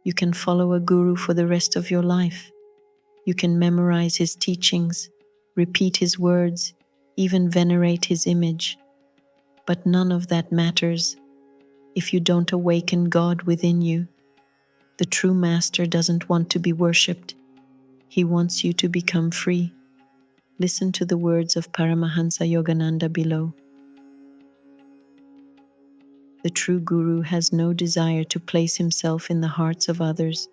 You can follow a guru for the rest of your life. You can memorize his teachings, repeat his words, even venerate his image. But none of that matters if you don't awaken God within you. The true master doesn't want to be worshipped. He wants you to become free. Listen to the words of Paramahansa Yogananda below. The true guru has no desire to place himself in the hearts of others,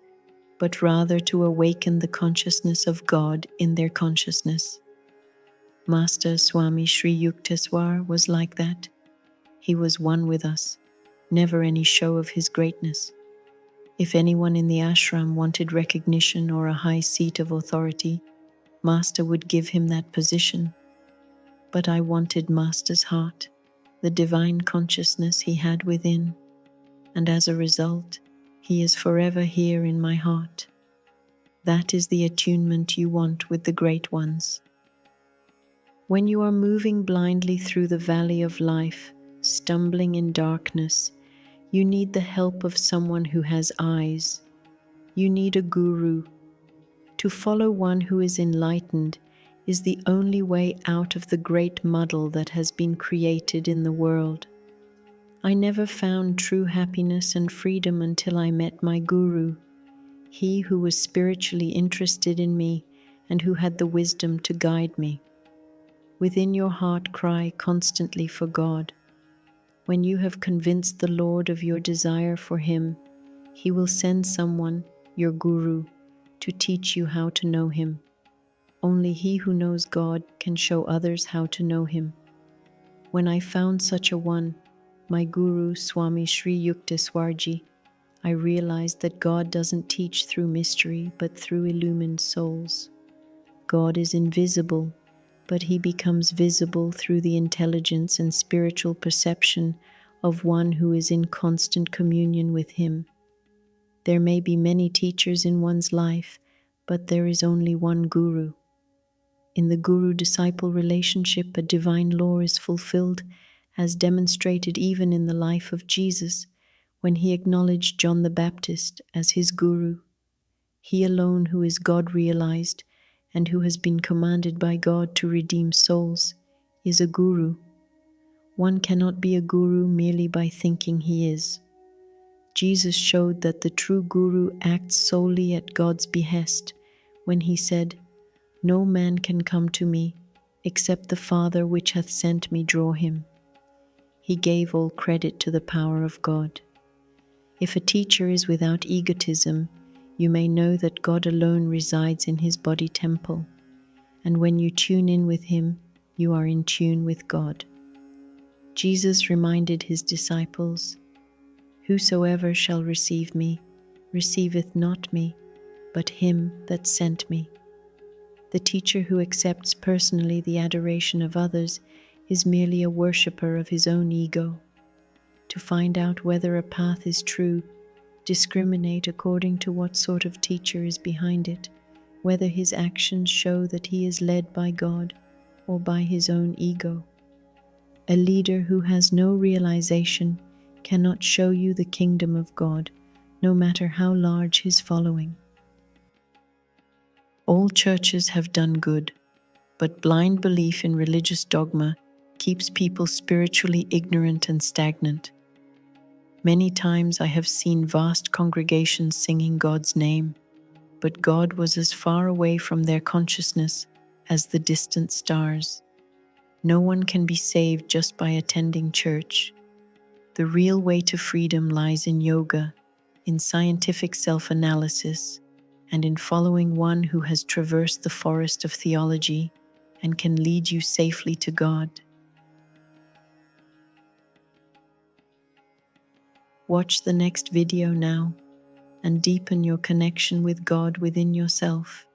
but rather to awaken the consciousness of God in their consciousness. Master Swami Sri Yukteswar was like that. He was one with us, never any show of his greatness. If anyone in the ashram wanted recognition or a high seat of authority, Master would give him that position. But I wanted Master's heart, the divine consciousness he had within, and as a result, he is forever here in my heart. That is the attunement you want with the great ones. When you are moving blindly through the valley of life, stumbling in darkness, you need the help of someone who has eyes. You need a guru. To follow one who is enlightened is the only way out of the great muddle that has been created in the world. I never found true happiness and freedom until I met my guru, he who was spiritually interested in me and who had the wisdom to guide me. Within your heart cry constantly for God. When you have convinced the Lord of your desire for Him, He will send someone, your guru, to teach you how to know Him. Only he who knows God can show others how to know Him. When I found such a one, my guru Swami Sri Yukteswarji, I realized that God doesn't teach through mystery but through illumined souls. God is invisible, but He becomes visible through the intelligence and spiritual perception of one who is in constant communion with Him. There may be many teachers in one's life, but there is only one guru. In the guru-disciple relationship, a divine law is fulfilled, as demonstrated even in the life of Jesus, when He acknowledged John the Baptist as His guru. He alone who is God-realized and who has been commanded by God to redeem souls is a guru. One cannot be a guru merely by thinking he is. Jesus showed that the true guru acts solely at God's behest when He said, "No man can come to me except the Father which hath sent me draw him." He gave all credit to the power of God. If a teacher is without egotism, you may know that God alone resides in His body temple, and when you tune in with Him, you are in tune with God. Jesus reminded His disciples, "Whosoever shall receive me, receiveth not me, but Him that sent me." The teacher who accepts personally the adoration of others is merely a worshipper of his own ego. To find out whether a path is true, discriminate according to what sort of teacher is behind it, whether his actions show that he is led by God or by his own ego. A leader who has no realization cannot show you the kingdom of God, no matter how large his following. All churches have done good, but blind belief in religious dogma keeps people spiritually ignorant and stagnant. Many times I have seen vast congregations singing God's name, but God was as far away from their consciousness as the distant stars. No one can be saved just by attending church. The real way to freedom lies in yoga, in scientific self-analysis, and in following one who has traversed the forest of theology and can lead you safely to God. Watch the next video now and deepen your connection with God within yourself.